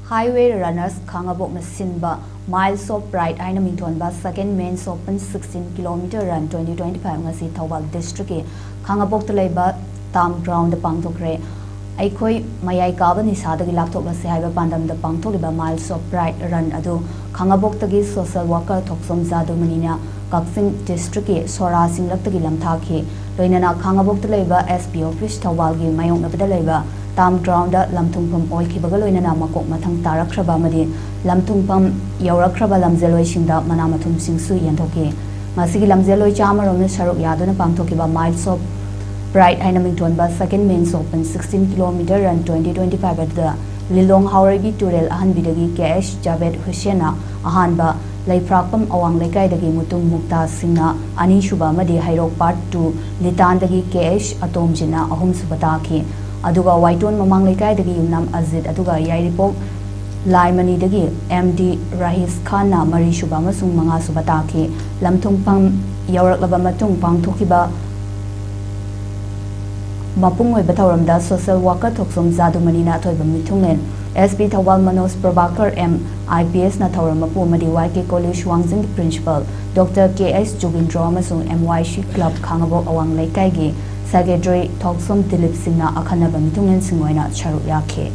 Highway runners Khangabok na Sinba miles of pride haina Mingthonba second main open 16 km run 2025 ngasi Thawal district ke Khangabok talaiba tam ground pangthokkhrae aikoi mayai kabani sadagi lapthok lase haiba pandam da pangtholiba miles of pride run adu Khangabok tagi social worker thoksom jadu manina Kaksing district ke sora singlak tagi lamthakhi loinana Khangabok talaiba SP office Thawal gi mayong na badalaiba tam ground lamthungpam oil khibaga loinana makok mathang tarakhraba madi lamthungpam yaurakhraba lamjeloi singda manamathum singsu yenthoki masigi lamjeloi chamarom ne saruk yaduna pangthokiba miles of pride haina Mingthonba second main open 16 km run 2025 at the Lilong Hauragi Turel Ahanbidagi KH Javed Hussena Ahanba Laiprakpam Awang Lekaidagi Mutung Mukta Singna Ani Shuba Madi Hairok Part 2 Litandagi KH Atomjina Ahum Subataki Aduga Waiton Mamang Lekaidagi Yumnam Azid Aduga Yairipok Laimani Dagi MD Rahis Khanna Mari Shuba Masung Manga Subataki Lamtungpam Yaurak Labamatung Pangthokiba Mapung Batauramda social worker Thoksom Jadu Manina Toiba Mithungen SP Thawal Manos Prabhakar M IPS na Thawramapu Madi YK College Wangzing principal Dr. KS Jugindro Amasung MYC Club Khangabok Awang Lekaigi Secretary Thoksom Dilip Singna Akhanaba Mithungen Singoina Charu Yakhe